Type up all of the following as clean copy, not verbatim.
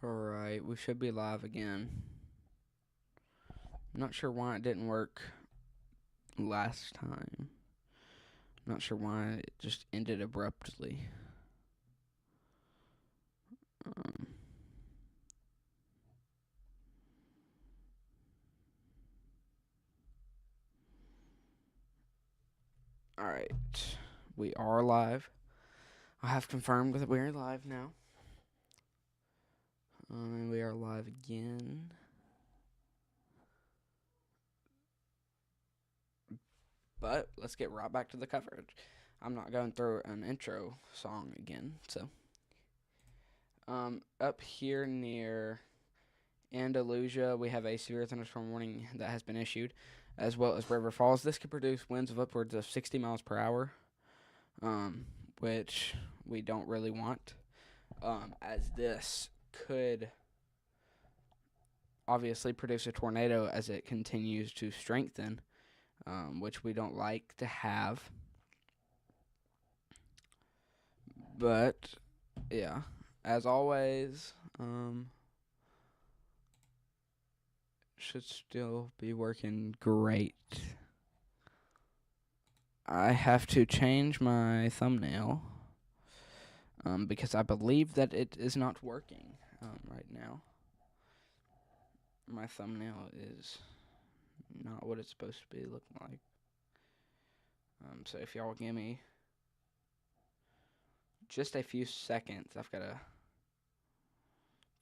Alright, we should be live again. I'm not sure why it didn't work last time. I'm not sure why it just ended abruptly. Um, Alright, we are live. I have confirmed that we are live now. We are live again. But let's get right back to the coverage. I'm not going through an intro song again, so. Up here near Andalusia, we have a severe thunderstorm warning that has been issued, as well as River Falls. This could produce winds of upwards of 60 miles per hour, which we don't really want, as this could obviously produce a tornado as it continues to strengthen, which we don't like to have. But, yeah, as always, should still be working great. I have to change my thumbnail because I believe that it is not working right now. My thumbnail is not what it's supposed to be looking like. So if y'all give me just a few seconds, I've got to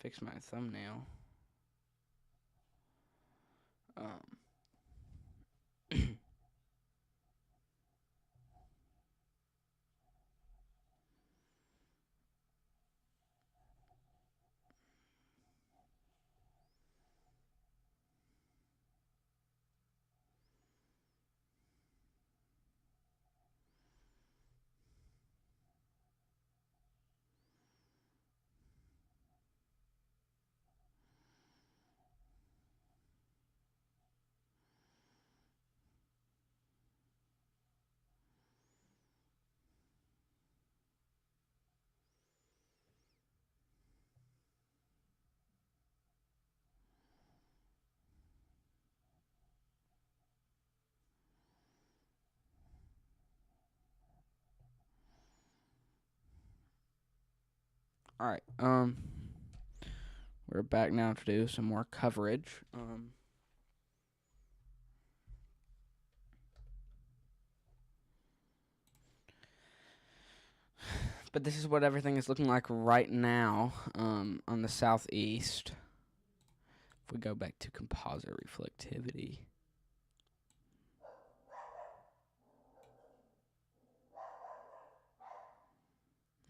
fix my thumbnail. All right. We're back now to do some more coverage. But this is what everything is looking like right now on the southeast. If we go back to composite reflectivity.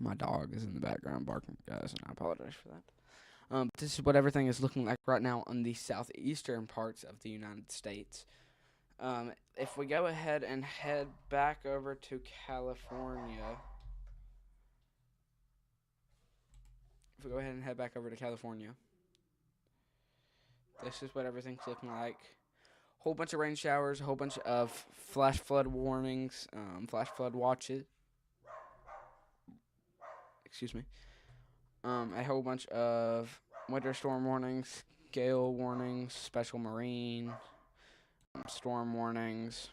My dog is in the background barking, guys, and I apologize for that. This is what everything is looking like right now on the southeastern parts of the United States. If we go ahead and head back over to California. This is what everything's looking like. Whole bunch of rain showers, a whole bunch of flash flood warnings, flash flood watches. Excuse me. A whole bunch of winter storm warnings, gale warnings, special marine storm warnings,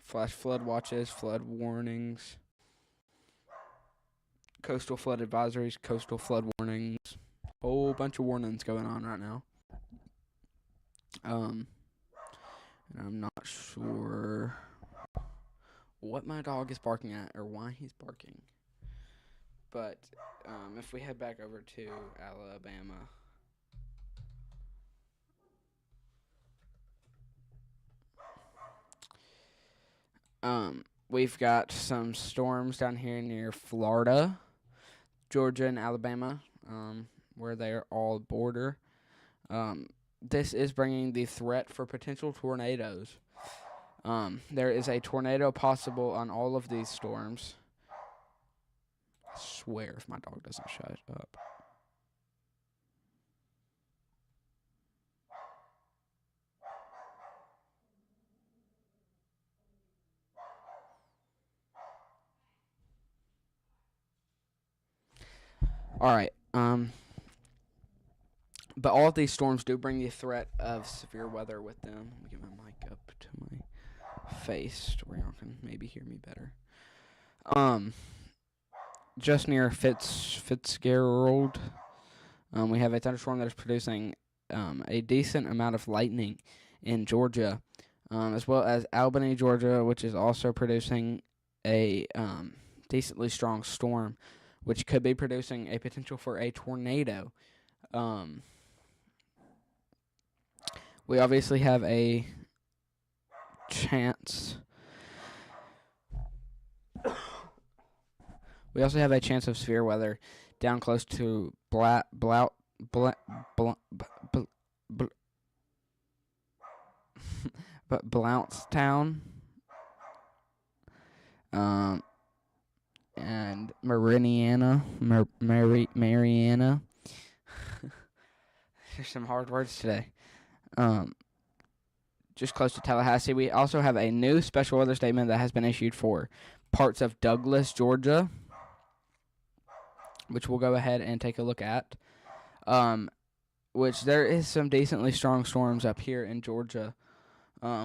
flash flood watches, flood warnings, coastal flood advisories, coastal flood warnings. Whole bunch of warnings going on right now. And I'm not sure what my dog is barking at or why he's barking. But if we head back over to Alabama, we've got some storms down here near Florida, Georgia, and Alabama, where they're all border. This is bringing the threat for potential tornadoes. There is a tornado possible on all of these storms. I swear if my dog doesn't shut up. All right. But all of these storms do bring the threat of severe weather with them. Let me get my mic up to my face to where y'all can maybe hear me better. Just near Fitzgerald, we have a thunderstorm that is producing a decent amount of lightning in Georgia, as well as Albany, Georgia, which is also producing a decently strong storm, which could be producing a potential for a tornado. We obviously have a chance. We also have a chance of severe weather down close to Blountstown, and Mariana. There's some hard words today. Just close to Tallahassee. We also have a new special weather statement that has been issued for parts of Douglas, Georgia, which we'll go ahead and take a look at. Which there is some decently strong storms up here in Georgia,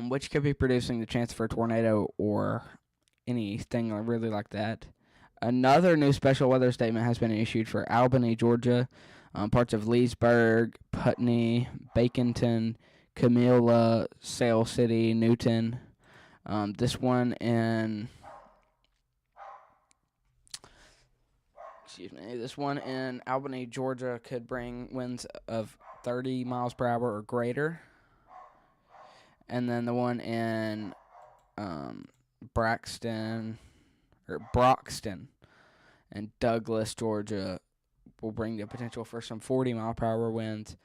which could be producing the chance for a tornado or anything really like that. Another new special weather statement has been issued for Albany, Georgia, parts of Leesburg, Putney, Baconton, Camilla, Sale City, Newton. This one in Albany, Georgia could bring winds of 30 miles per hour or greater. And then the one in Broxton and Douglas, Georgia will bring the potential for some 40 mile per hour winds.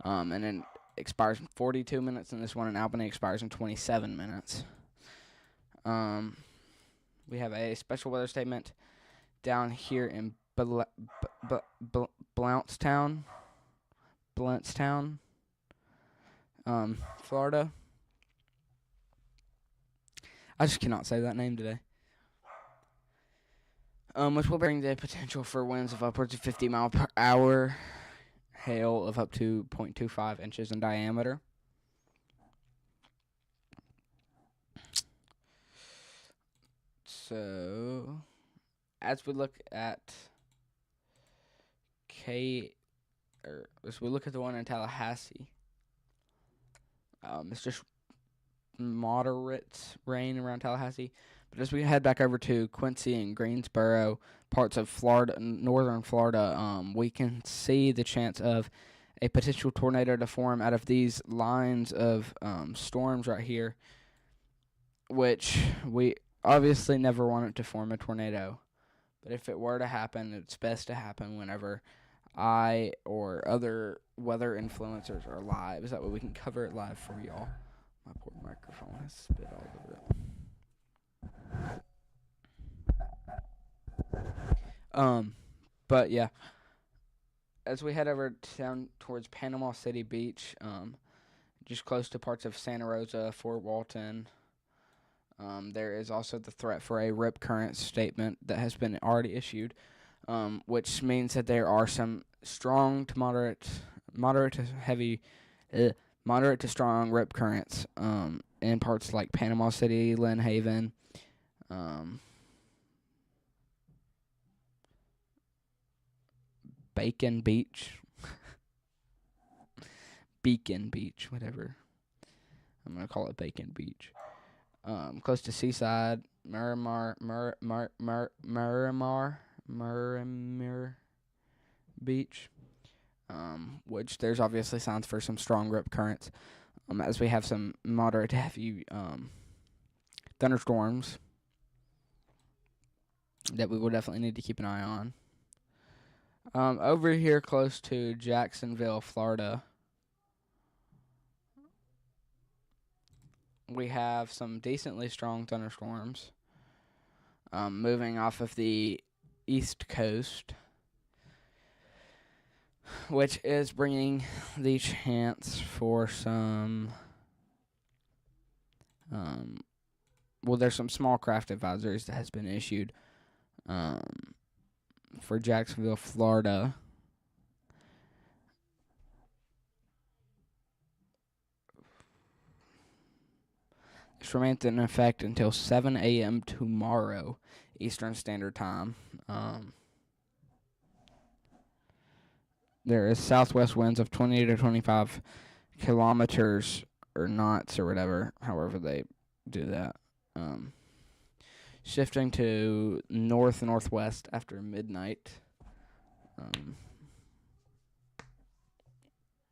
And then expires in 42 minutes, and this one in Albany expires in 27 minutes. We have a special weather statement down here in Blountstown, Florida. I just cannot say that name today. Which will bring the potential for winds of upwards of 50 mile per hour, hail of up to 0.25 inches in diameter. So, as we look at as we look at the one in Tallahassee, it's just moderate rain around Tallahassee. But as we head back over to Quincy and Greensboro, parts of Florida, northern Florida, we can see the chance of a potential tornado to form out of these lines of storms right here, which we obviously never want it to form a tornado. But if it were to happen, it's best to happen whenever I or other weather influencers are live. That way we can cover it live for y'all. My poor microphone has spit all over it. But yeah, as we head over down towards Panama City Beach, just close to parts of Santa Rosa, Fort Walton, there is also the threat for a rip current statement that has been already issued, which means that there are some strong to moderate to strong rip currents in parts like Panama City, Lynn Haven, Beacon Beach, whatever. I'm going to call it Bacon Beach. Close to Seaside, Miramar Beach, which there's obviously signs for some strong rip currents, as we have some moderate to heavy thunderstorms that we will definitely need to keep an eye on. Over here close to Jacksonville, Florida, we have some decently strong thunderstorms moving off of the east coast, which is bringing the chance for some there's some small craft advisories that has been issued for Jacksonville, Florida, This remains in effect until 7 a.m. tomorrow, Eastern Standard Time. There is southwest winds of 20 to 25 kilometers or knots or whatever, however they do that. Shifting to northwest after midnight,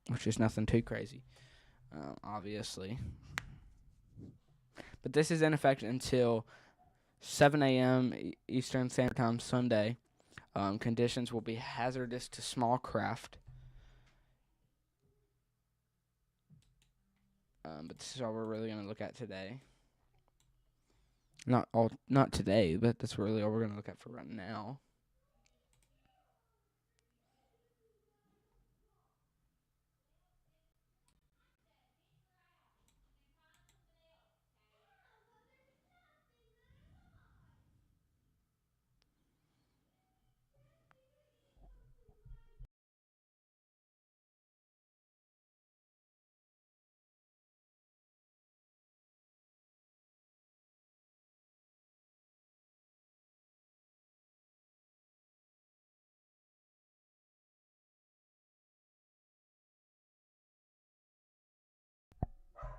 which is nothing too crazy, obviously. But this is in effect until 7 a.m. Eastern Standard Time Sunday. Conditions will be hazardous to small craft. But this is all we're really going to look at today. Not today, but that's really all we're going to look at for right now.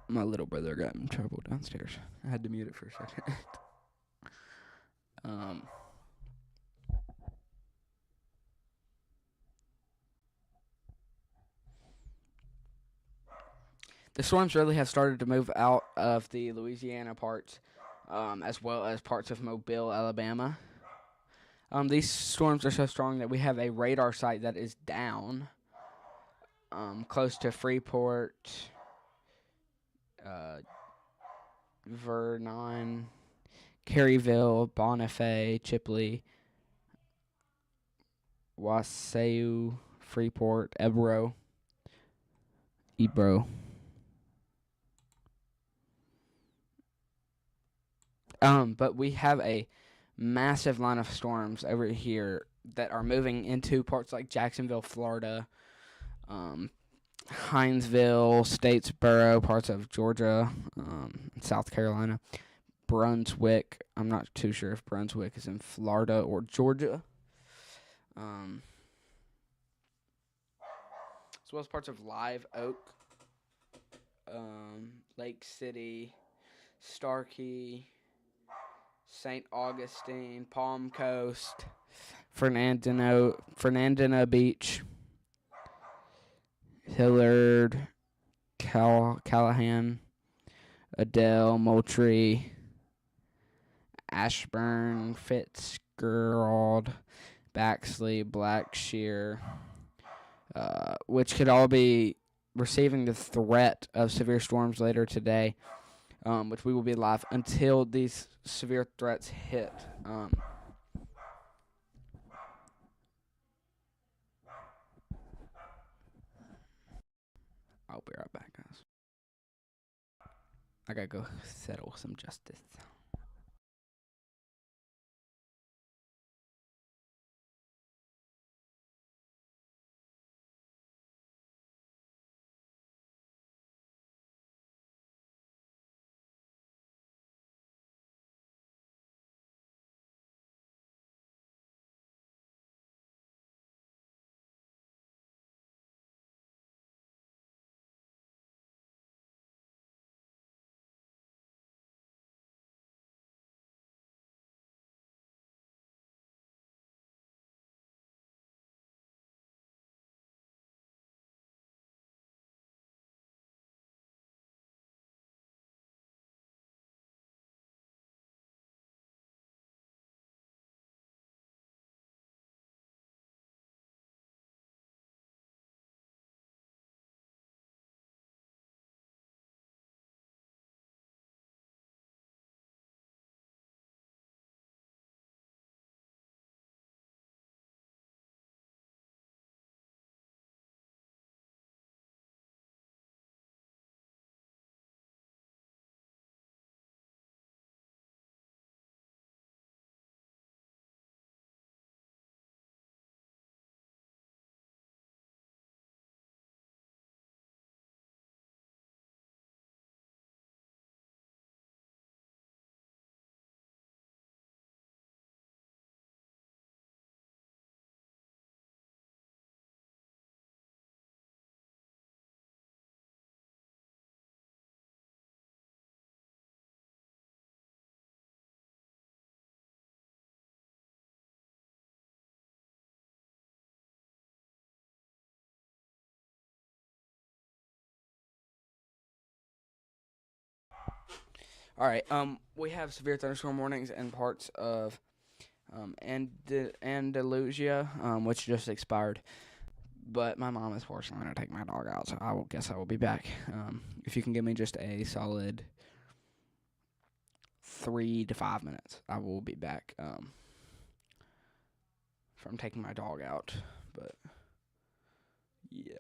My little brother got in trouble downstairs. I had to mute it for a second. The storms really have started to move out of the Louisiana parts, as well as parts of Mobile, Alabama. These storms are so strong that we have a radar site that is down, close to Freeport, Vernon, Caryville, Bonifay, Chipley, Wasau, Freeport, Ebro. But we have a massive line of storms over here that are moving into parts like Jacksonville, Florida, Hinesville, Statesboro, parts of Georgia, South Carolina, Brunswick. I'm not too sure if Brunswick is in Florida or Georgia. As well as parts of Live Oak, Lake City, Starkey, St. Augustine, Palm Coast, Fernandina Beach, Hillard, Callahan, Adele, Moultrie, Ashburn, Fitzgerald, Baxley, Blackshear, which could all be receiving the threat of severe storms later today, which we will be live until these severe threats hit. I'll be right back, guys. I gotta go settle some justice. All right. We have severe thunderstorm warnings in parts of Andalusia, which just expired. But my mom is forcing me to take my dog out, so I will be back. If you can give me just a solid 3 to 5 minutes, I will be back. From taking my dog out, but yeah.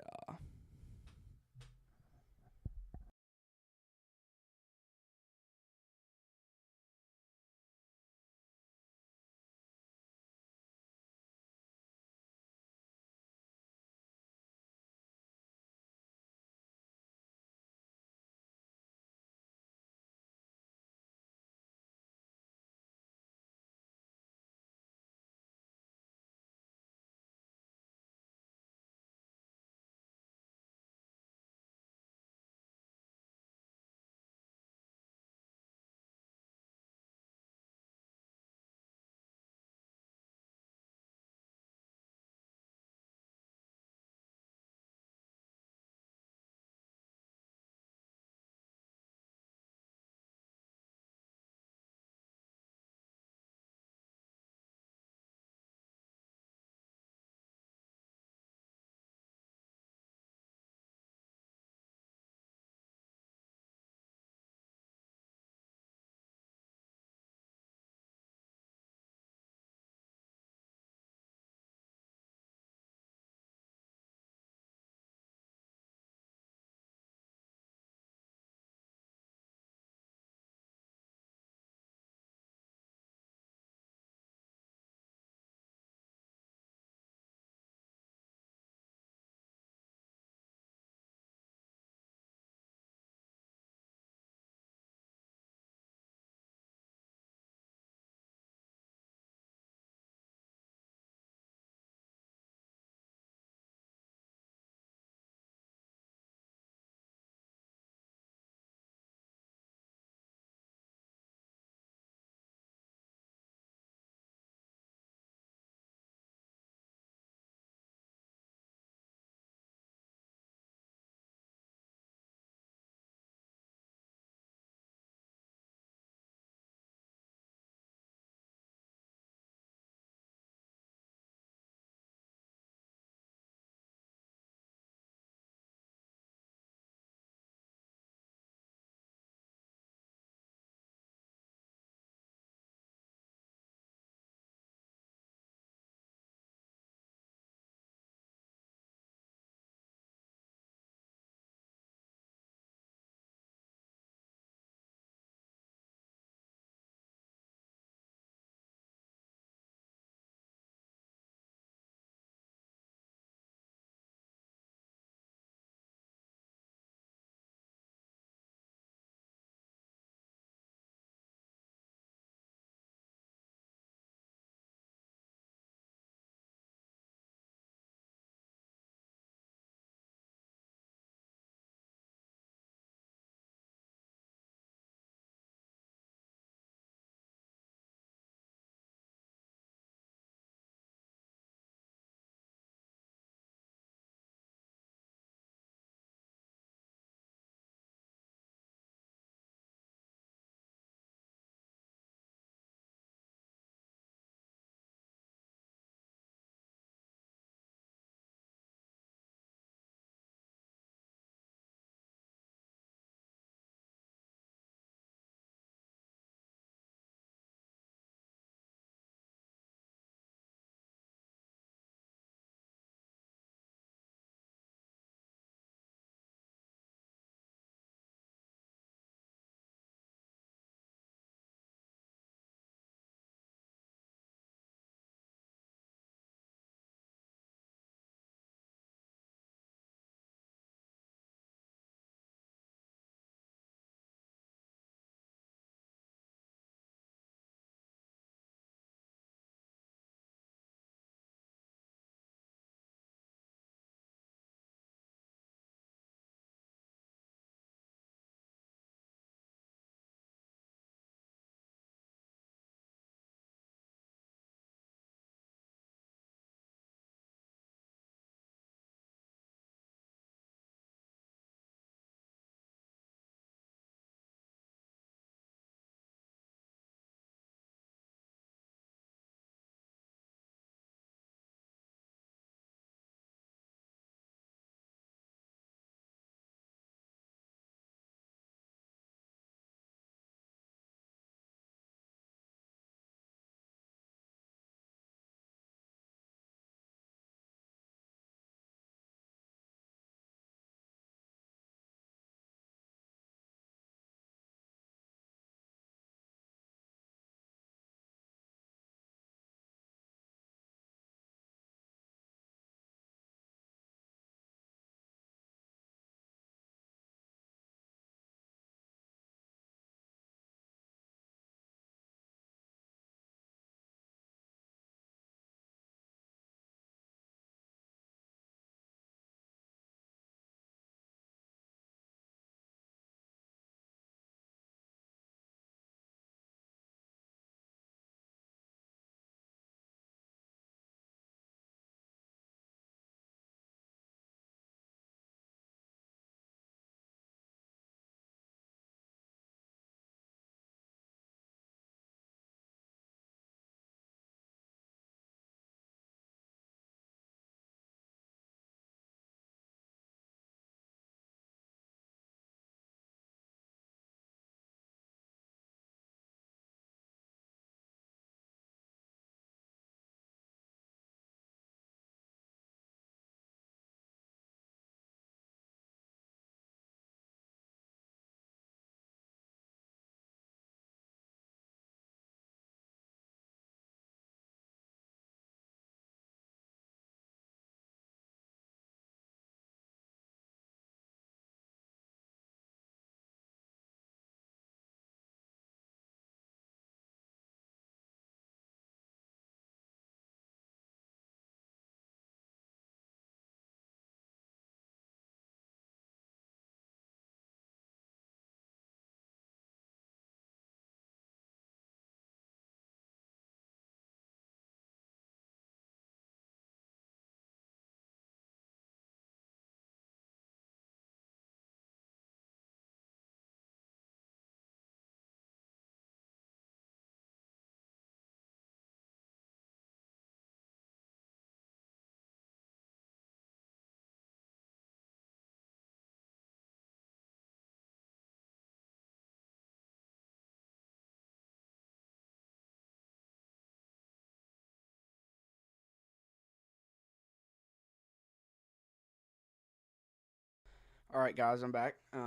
All right, guys, I'm back. Wait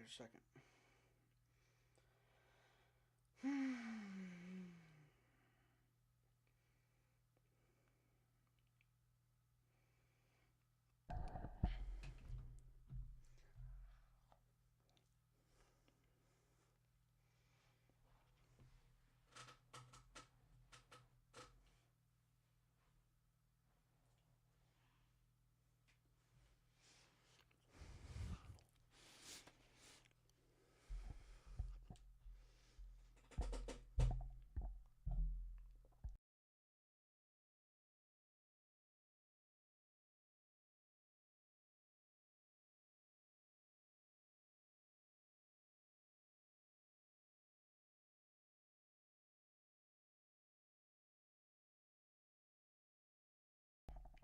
a second.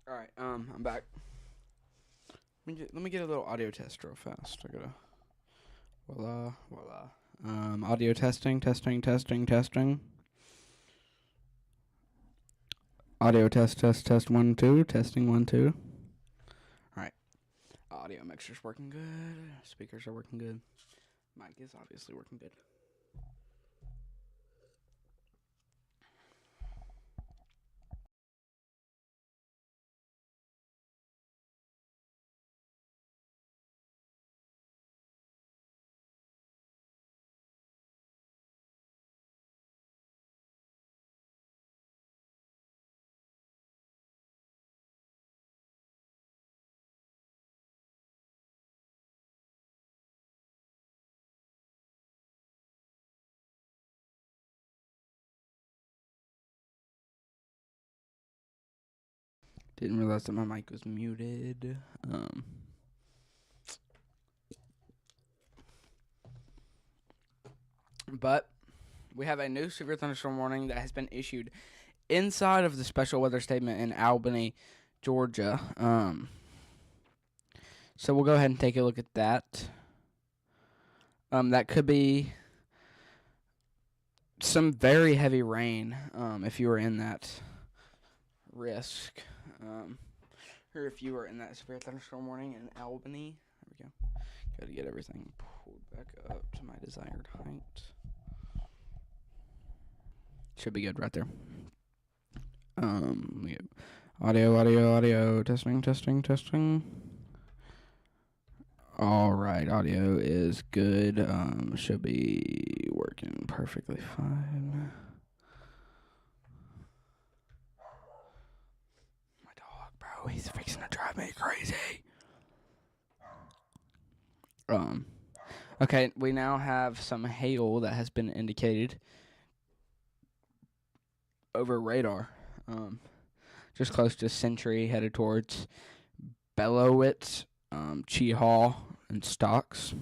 All right, I'm back. Let me get a little audio test real fast. I gotta voila. Audio testing. Audio test 1 2 testing 1 2. All right, audio mixer's working good. Speakers are working good. Mic is obviously working good. Didn't realize that my mic was muted. But we have a new severe thunderstorm warning that has been issued inside of the special weather statement in Albany, Georgia. So we'll go ahead and take a look at that. That could be some very heavy rain if you were in that risk. Or if you were in that severe thunderstorm warning in Albany. There we go. Got to get everything pulled back up to my desired height. Should be good right there. Audio, testing. All right, audio is good. Should be working perfectly fine. My dog, bro, he's fixing to drive me crazy. Okay, we now have some hail that has been indicated over radar. Just close to Century, headed towards Bellowitz, Cheehaw, and Stocks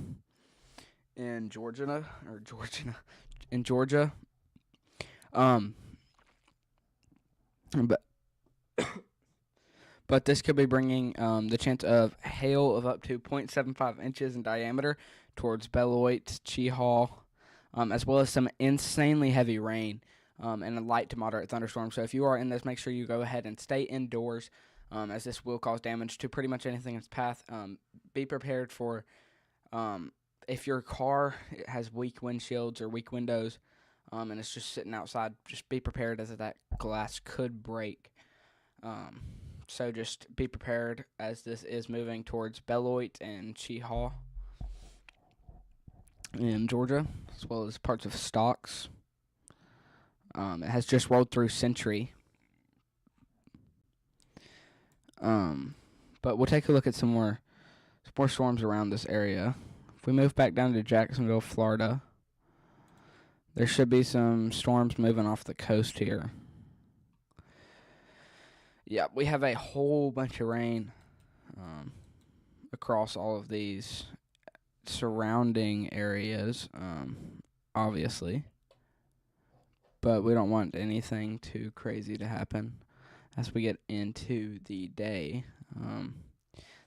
in Georgia. But but this could be bringing the chance of hail of up to 0.75 inches in diameter towards Beloit, Cheehaw, as well as some insanely heavy rain and a light to moderate thunderstorm. So if you are in this, make sure you go ahead and stay indoors, as this will cause damage to pretty much anything in its path. Be prepared for if your car has weak windshields or weak windows and it's just sitting outside, just be prepared as that glass could break. So just be prepared as this is moving towards Beloit and Cheehaw in Georgia, as well as parts of Stocks. It has just rolled through Century. But we'll take a look at some more storms around this area. If we move back down to Jacksonville, Florida, there should be some storms moving off the coast here. Yeah, we have a whole bunch of rain across all of these surrounding areas, obviously. But we don't want anything too crazy to happen, as we get into the day.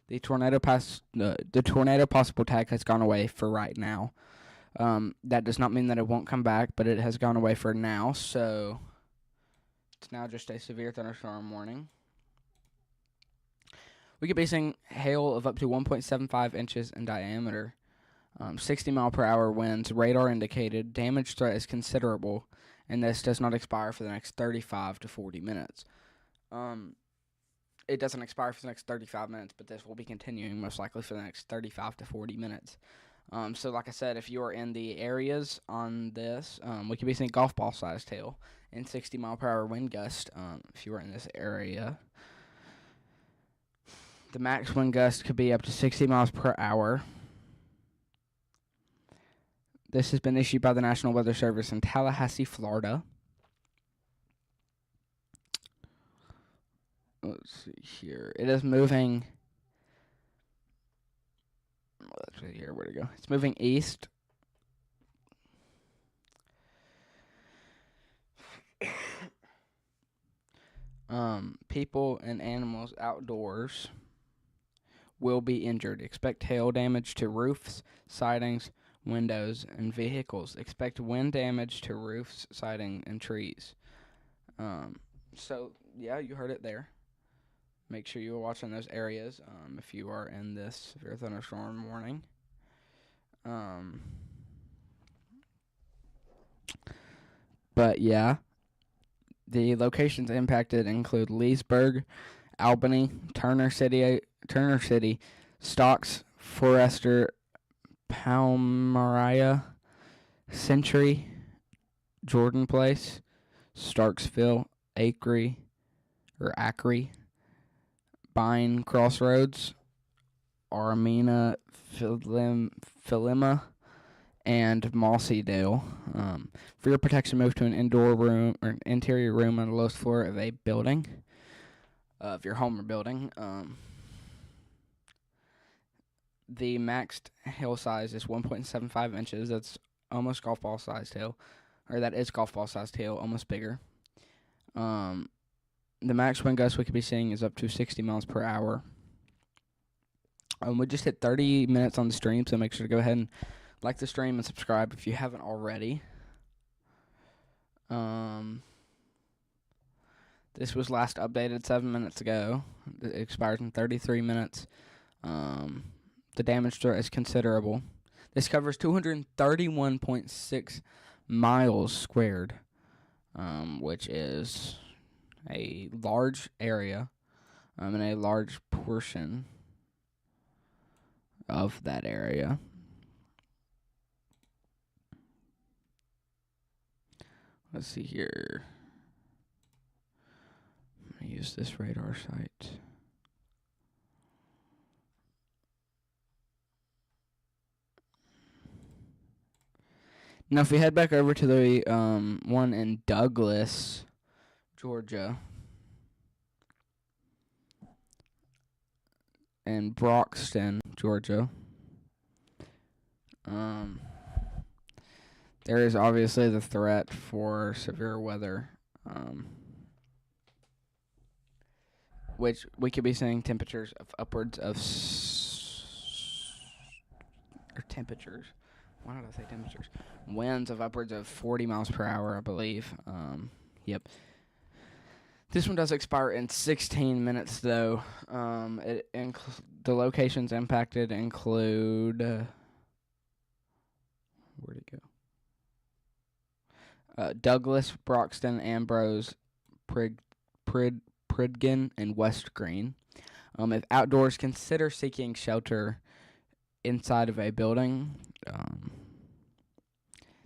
The tornado possible tag has gone away for right now. That does not mean that it won't come back, but it has gone away for now, so it's now just a severe thunderstorm warning. We could be seeing hail of up to 1.75 inches in diameter. 60-mile-per-hour winds, radar indicated. Damage threat is considerable, and this does not expire for the next 35 to 40 minutes. It doesn't expire for the next 35 minutes, but this will be continuing most likely for the next 35 to 40 minutes. So like I said, if you are in the areas on this, we could be seeing golf ball sized hail and 60-mile-per-hour wind gust if you are in this area. The max wind gust could be up to 60 miles per hour. This has been issued by the National Weather Service in Tallahassee, Florida. Let's see here. It is moving. Let's see here. Where'd it go? It's moving east. People and animals outdoors will be injured. Expect hail damage to roofs, sidings, windows, and vehicles. Expect wind damage to roofs, siding, and trees. So, yeah, you heard it there. Make sure you are watching those areas if you are in this severe thunderstorm warning. But, yeah, the locations impacted include Leesburg, Albany, Turner City, Stocks, Forester, Palmyra, Century, Jordan Place, Starksville, Acre, Bine Crossroads, Armina, Philima, and Mossydale. For your protection, move to an indoor room or an interior room on the lowest floor of a building, of your home or building. The maxed hail size is 1.75 inches. That's almost golf ball sized hail, or that is golf ball sized hail, almost bigger. The max wind gust we could be seeing is up to 60 miles per hour. We just hit 30 minutes on the stream, so make sure to go ahead and like the stream and subscribe if you haven't already. This was last updated 7 minutes ago. It expires in 33 minutes. The damage threat is considerable. This covers 231.6 miles squared, which is a large area and a large portion of that area. Let's see here. I'm going to use this radar site. Now, if we head back over to the one in Douglas, Georgia, and Broxton, Georgia, there is obviously the threat for severe weather, which we could be seeing temperatures of upwards of temperatures. Why did I say temperatures? Winds of upwards of 40 miles per hour, I believe. Yep. This one does expire in 16 minutes, though. The locations impacted include... where'd it go? Douglas, Broxton, Ambrose, Pridgen, and West Green. If outdoors, consider seeking shelter inside of a building.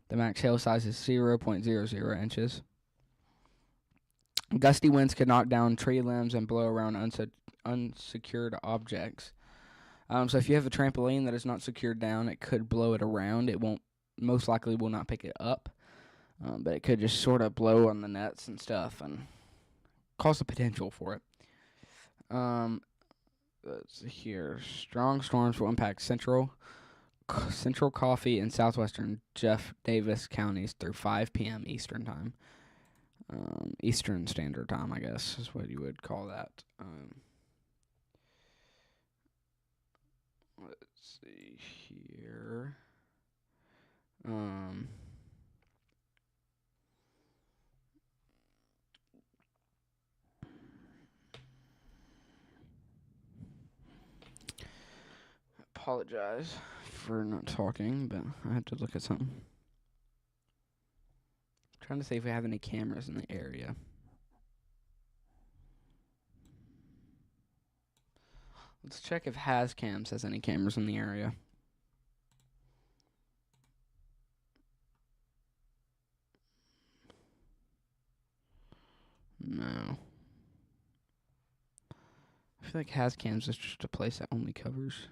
The max hail size is 0.00 inches. Gusty winds could knock down tree limbs and blow around unsecured objects. So if you have a trampoline that is not secured down, it could blow it around. It most likely will not pick it up, but it could just sort of blow on the nets and stuff and cause the potential for it. Let's see here. Strong storms will impact Central Coffee and southwestern Jeff Davis counties through 5 p.m. Eastern time. Eastern Standard Time, I guess, is what you would call that. Let's see here. Apologize for not talking, but I had to look at something. Trying to see if we have any cameras in the area. Let's check if Hascams has any cameras in the area. No. I feel like Hascams is just a place that only covers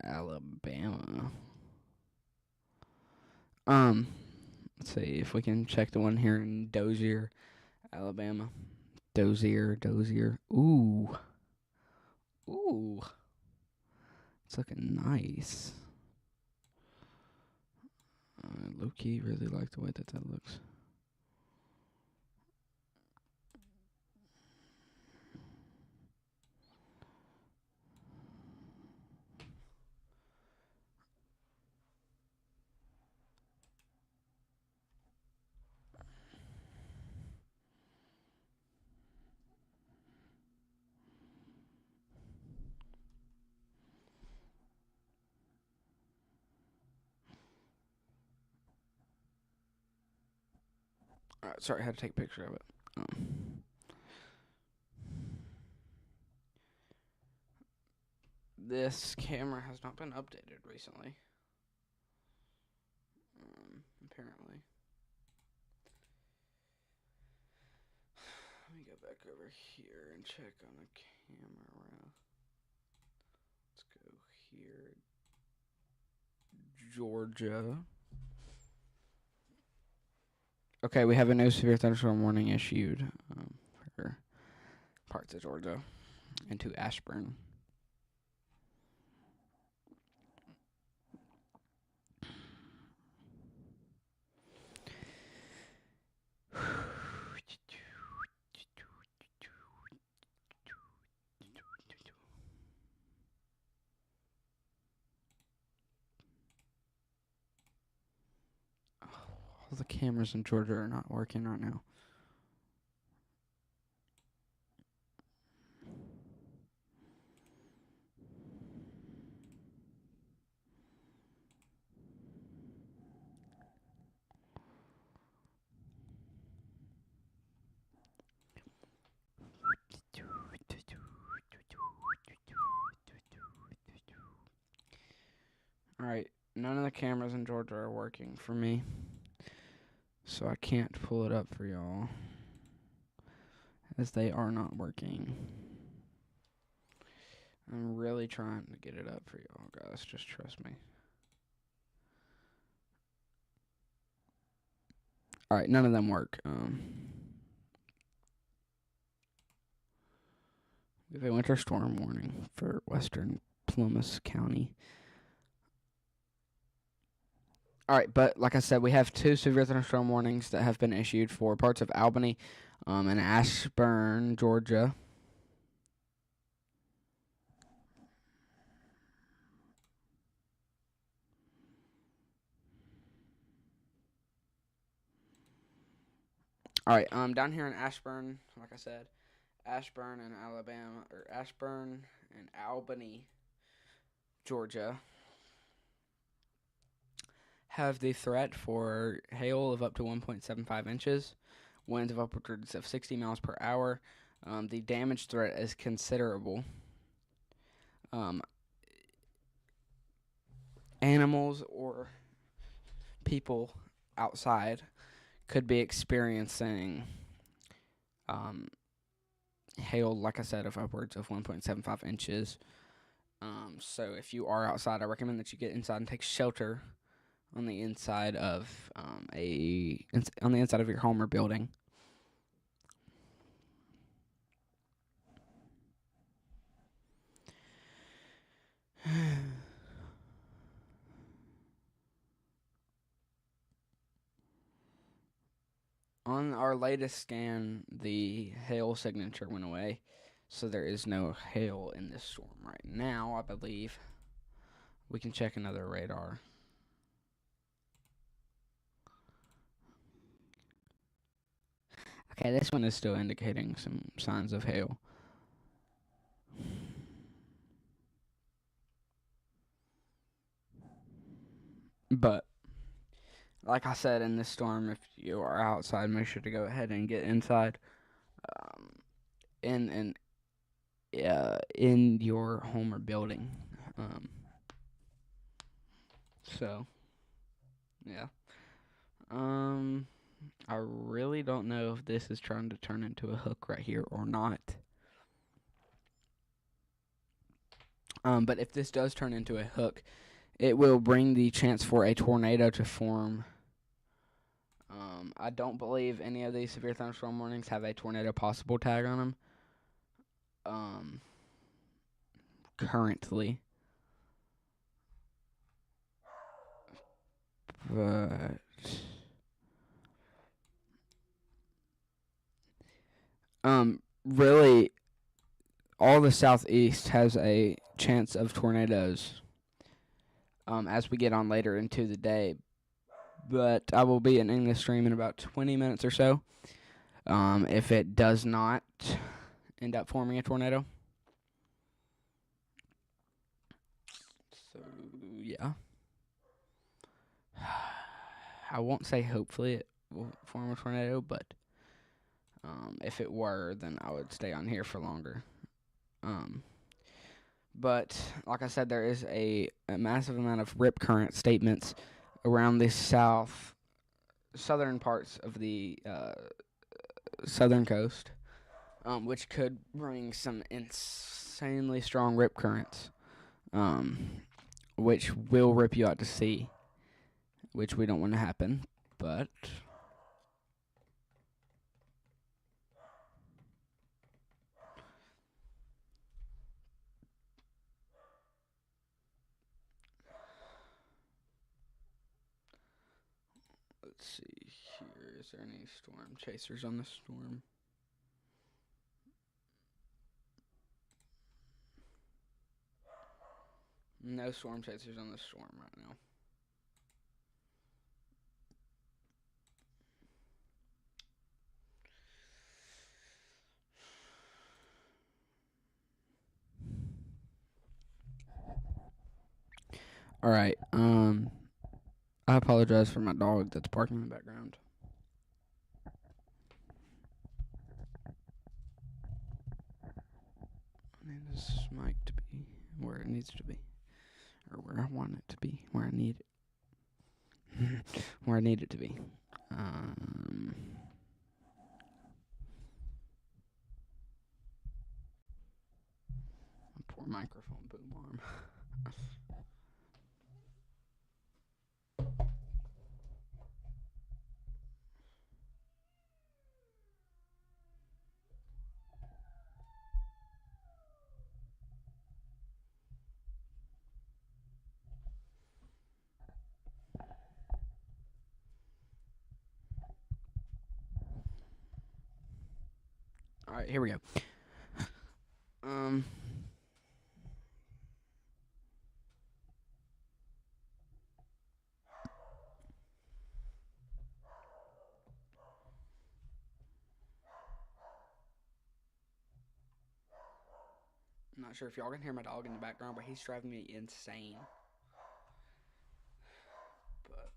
Alabama. Let's see if we can check the one here in Dozier, Alabama. Dozier. Ooh. It's looking nice. Low-key really like the way that looks. Sorry, I had to take a picture of it. This camera has not been updated recently. Apparently. Let me go back over here and check on the camera. Let's go here. Georgia. Okay, we have a new severe thunderstorm warning issued for parts of Georgia into Ashburn. All the cameras in Georgia are not working right now. Alright, none of the cameras in Georgia are working for me, so I can't pull it up for y'all, as they are not working. I'm really trying to get it up for y'all guys, just trust me. Alright, none of them work. We have a winter storm warning for western Plumas County. Alright, but like I said, we have 2 severe thunderstorm warnings that have been issued for parts of Albany and Ashburn, Georgia. Alright, down here in Ashburn, like I said, Ashburn and Alabama, or Ashburn and Albany, Georgia, have the threat for hail of up to 1.75 inches, winds of upwards of 60 miles per hour. The damage threat is considerable. Animals or people outside could be experiencing hail, like I said, of upwards of 1.75 inches. So if you are outside, I recommend that you get inside and take shelter on the inside of your home or building. On our latest scan, the hail signature went away, so there is no hail in this storm right now, I believe. We can check another radar. Okay, this one is still indicating some signs of hail. But, like I said, in this storm, if you are outside, make sure to go ahead and get inside. In in your home or building. So, yeah. I really don't know if this is trying to turn into a hook right here or not. But if this does turn into a hook, it will bring the chance for a tornado to form. I don't believe any of these severe thunderstorm warnings have a tornado possible tag on them. Currently. But really, all the southeast has a chance of tornadoes. As we get on later into the day, but I will be ending this stream in about 20 minutes or so. If it does not end up forming a tornado. So, yeah. I won't say hopefully it will form a tornado, but if it were, then I would stay on here for longer. But, like I said, there is a massive amount of rip current statements around the southern parts of the southern coast, which could bring some insanely strong rip currents, which will rip you out to sea, which we don't want to happen, but let's see here. Is there any storm chasers on the storm? No storm chasers on the storm right now. All right. I apologize for my dog that's barking in the background. I need this mic to be where it needs to be, or where I want it to be, where I need it, where I need it to be. Poor microphone boom arm. All right, here we go. I'm not sure if y'all can hear my dog in the background, but he's driving me insane. But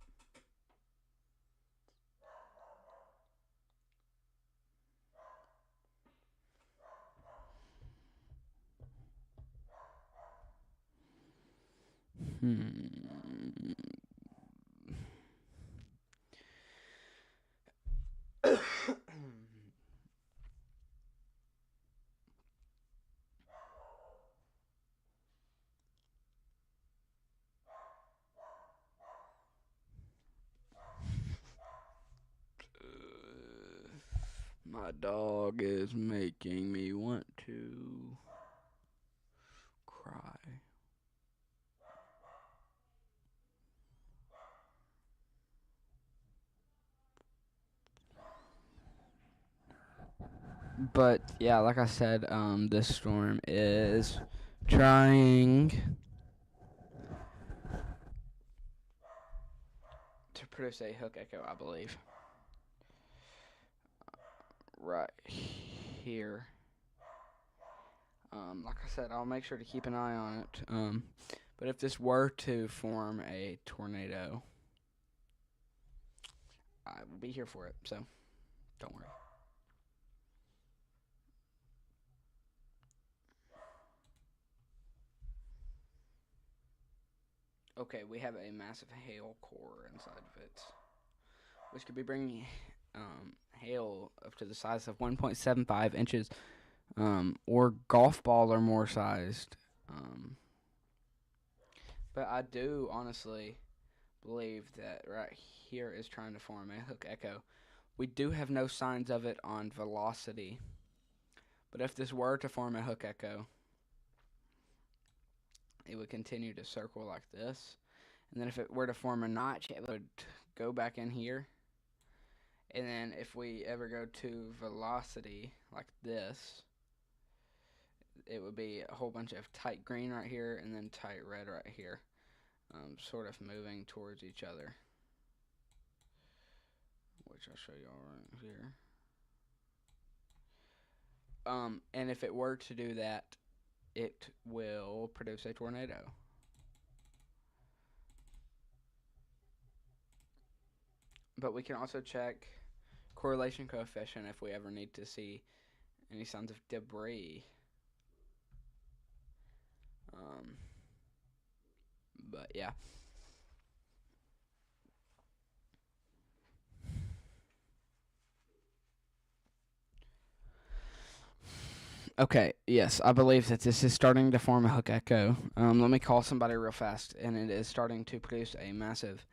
my dog is making me want to cry. But yeah, like I said, this storm is trying to produce a hook echo, I believe, right here. Like I said, I'll make sure to keep an eye on it. But if this were to form a tornado, I will be here for it. So don't worry. Okay, we have a massive hail core inside of it, which could be bringing hail up to the size of 1.75 inches, or golf ball or more sized. Um, but I do honestly believe that right here is trying to form a hook echo. We do have no signs of it on velocity, but if this were to form a hook echo, it would continue to circle like this. And then if it were to form a notch, it would go back in here. And then if we ever go to velocity like this, it would be a whole bunch of tight green right here and then tight red right here, sort of moving towards each other, which I'll show y'all right here. And if it were to do that, it will produce a tornado. But we can also check correlation coefficient if we ever need to see any signs of debris. Um, but yeah. Okay, yes, I believe that this is starting to form a hook echo. Let me call somebody real fast, and it is starting to produce a massive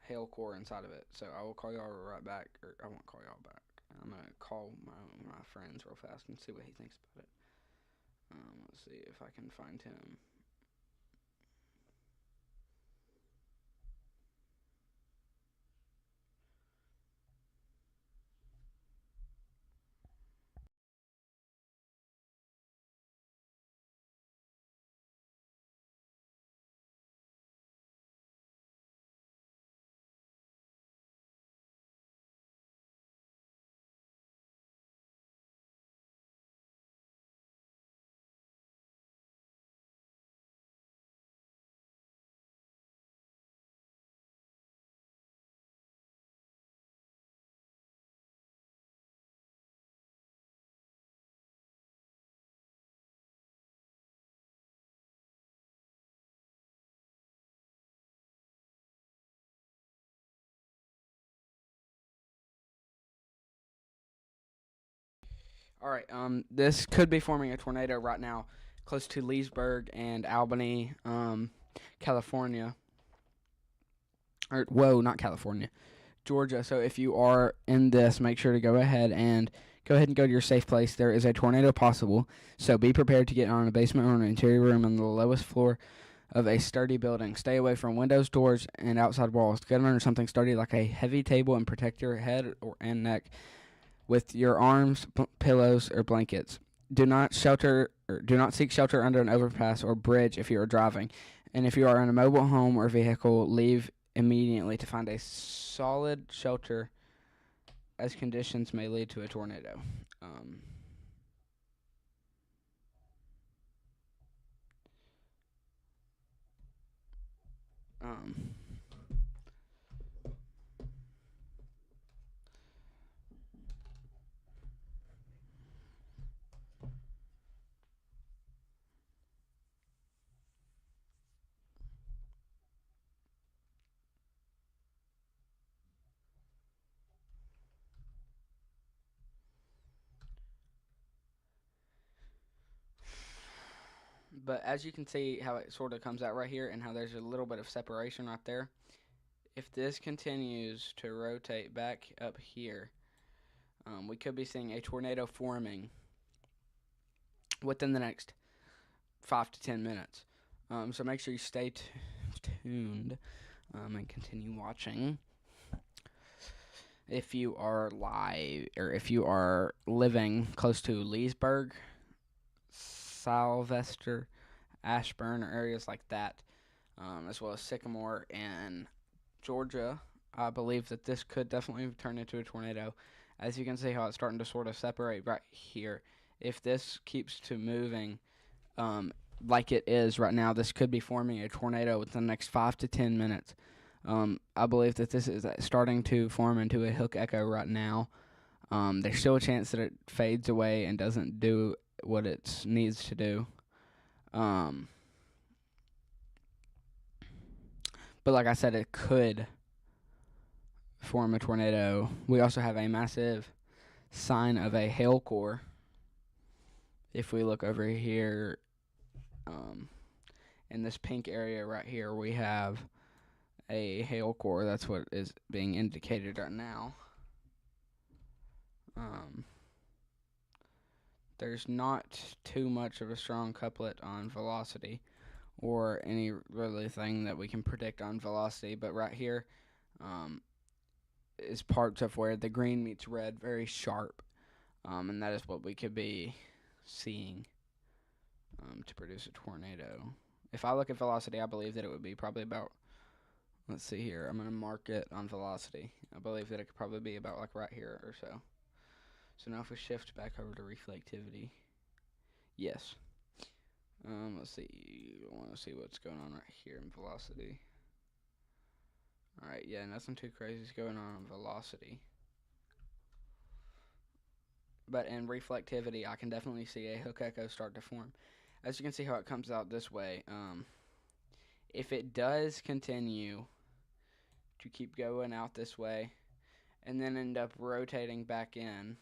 hail core inside of it. So I will call y'all right back, or I won't call y'all back. I'm gonna call my friends real fast and see what he thinks about it. Let's see if I can find him. All right. This could be forming a tornado right now, close to Leesburg and Albany, California. Or whoa, not California, Georgia. So if you are in this, make sure to go ahead and go to your safe place. There is a tornado possible, so be prepared to get on a basement or an interior room on the lowest floor of a sturdy building. Stay away from windows, doors, and outside walls. Get under something sturdy like a heavy table and protect your head and neck with your arms, pillows, or blankets. Do not seek shelter under an overpass or bridge if you are driving. And if you are in a mobile home or vehicle, leave immediately to find a solid shelter, as conditions may lead to a tornado. Um, um, but as you can see how it sort of comes out right here and how there's a little bit of separation right there, if this continues to rotate back up here, we could be seeing a tornado forming within the next 5 to 10 minutes. So make sure you stay tuned and continue watching. if you are live or if you are living close to Leesburg, Sylvester, Ashburn, or areas like that, as well as Sycamore and Georgia, I believe that this could definitely turn into a tornado. As you can see how it's starting to sort of separate right here. If this keeps to moving um, like it is right now, this could be forming a tornado within the next 5 to 10 minutes. I believe that this is starting to form into a hook echo right now. There's still a chance that it fades away and doesn't do what it needs to do. But like I said, it could form a tornado. We also have a massive sign of a hail core. If we look over here, in this pink area right here, we have a hail core. That's what is being indicated right now. There's not too much of a strong couplet on velocity or any really thing that we can predict on velocity, but right here is parts of where the green meets red very sharp, and that is what we could be seeing to produce a tornado. If I look at velocity, I believe that it would be probably about, let's see here, I'm going to mark it on velocity. I believe that it could probably be about like right here or so. So now if we shift back over to reflectivity, yes. Let's see, I want to see what's going on right here in velocity. Alright, yeah, nothing too crazy is going on in velocity. But in reflectivity, I can definitely see a hook echo start to form. As you can see how it comes out this way, if it does continue to keep going out this way and then end up rotating back in,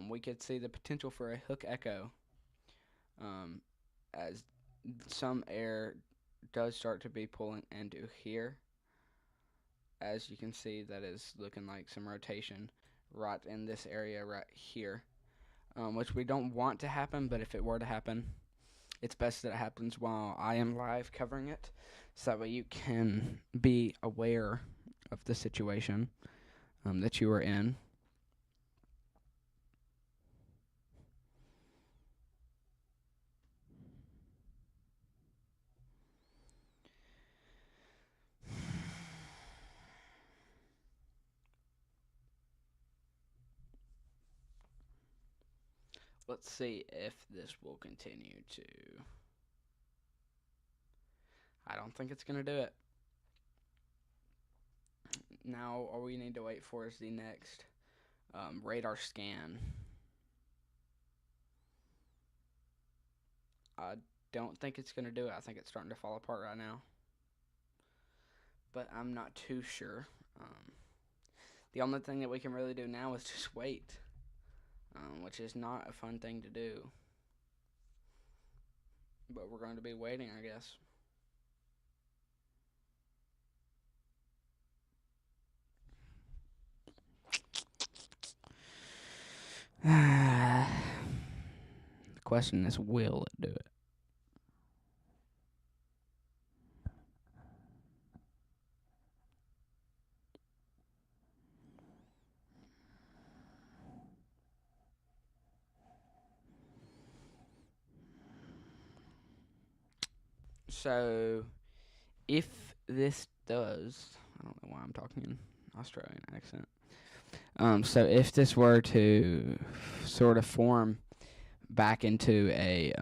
we could see the potential for a hook echo as some air does start to be pulling into here. As you can see, that is looking like some rotation right in this area right here, which we don't want to happen, but if it were to happen, it's best that it happens while I am live covering it, so that way you can be aware of the situation that you are in. Let's see if this will continue to. I don't think it's going to do it. Now, all we need to wait for is the next radar scan. I don't think it's going to do it. I think it's starting to fall apart right now. But I'm not too sure. The only thing that we can really do now is just wait, which is not a fun thing to do. But we're going to be waiting, I guess. The question is, will it do it? So, if this does, I don't know why I'm talking in Australian accent. So if this were to sort of form back into a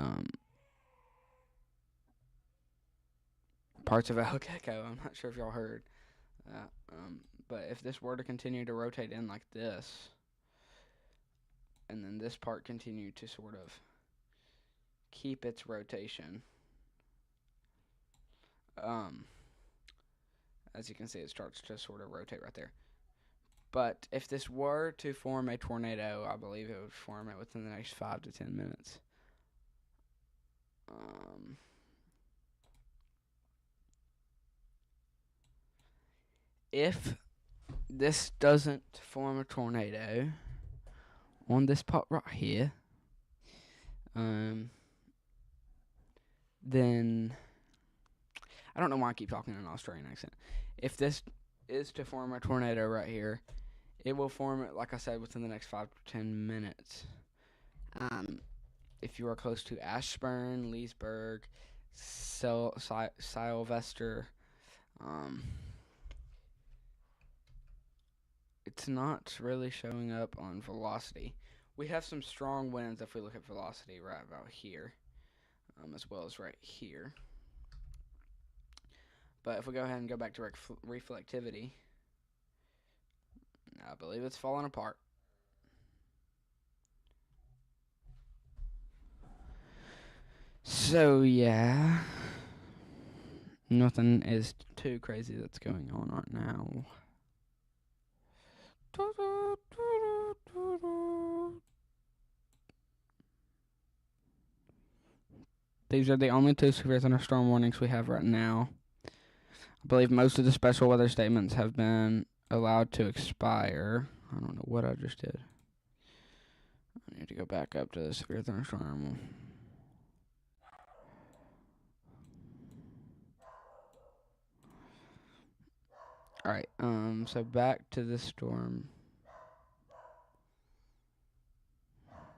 parts of a hook echo, I'm not sure if y'all heard that, but if this were to continue to rotate in like this, and then this part continued to sort of keep its rotation, as you can see, it starts to sort of rotate right there. But if this were to form a tornado, I believe it would form it within the next 5 to 10 minutes. If this doesn't form a tornado on this part right here, then I don't know why I keep talking in an Australian accent. If this is to form a tornado right here, it will form it, like I said, within the next 5 to 10 minutes. If you are close to Ashburn, Leesburg, Sylvester, it's not really showing up on velocity. We have some strong winds if we look at velocity right about here, as well as right here. But if we go ahead and go back to reflectivity, I believe it's falling apart. So yeah, nothing is too crazy that's going on right now. These are the only 2 severe thunderstorm warnings we have right now. I believe most of the special weather statements have been allowed to expire. I don't know what I just did. I need to go back up to the severe thunderstorm. Alright, so back to the storm.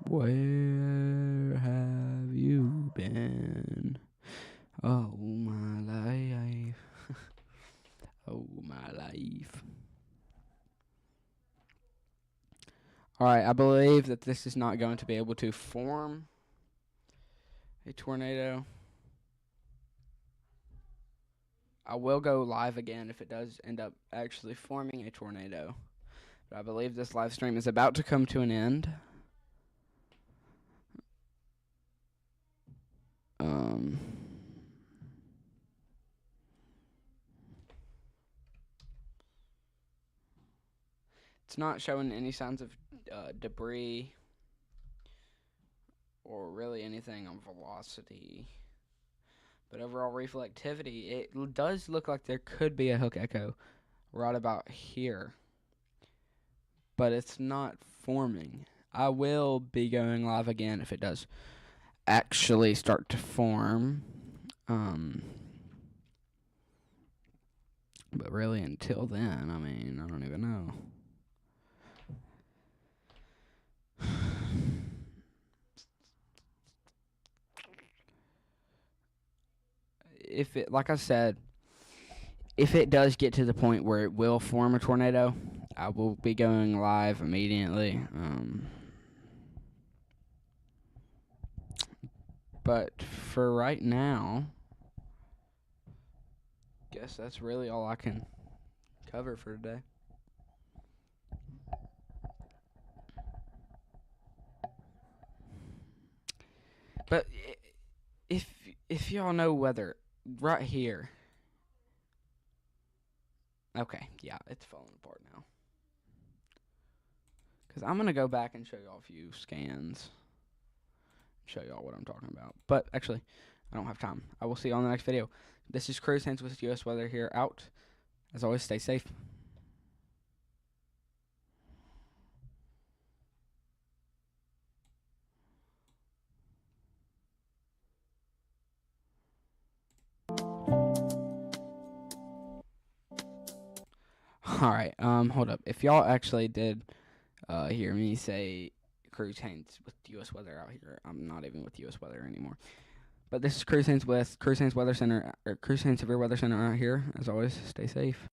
Where have you been? Oh, my life. Oh, my life. Alright, I believe that this is not going to be able to form a tornado. I will go live again if it does end up actually forming a tornado. But I believe this live stream is about to come to an end. It's not showing any signs of debris or really anything on velocity. But overall reflectivity, it does look like there could be a hook echo right about here. But it's not forming. I will be going live again if it does actually start to form. But really until then, I mean, I don't even know. If it, like I said, if it does get to the point where it will form a tornado, I will be going live immediately. But for right now, guess that's really all I can cover for today. But if y'all know weather, right here. Okay, yeah, it's falling apart now. Because I'm going to go back and show y'all a few scans. Show y'all what I'm talking about. But actually, I don't have time. I will see you on the next video. This is Cruz Hands with US Weather here out. As always, stay safe. Alright, hold up. If y'all actually did hear me say Cruz Hands with US Weather out here, I'm not even with US Weather anymore. But this is Cruz Hands with Cruz Hands Weather Center, or Cruz Hands Severe Weather Center out here. As always, stay safe.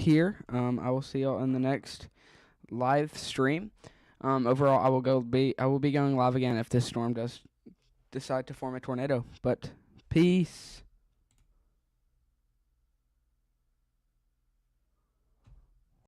here. I will see y'all in the next live stream. Overall, I will be going live again if this storm does decide to form a tornado. But peace.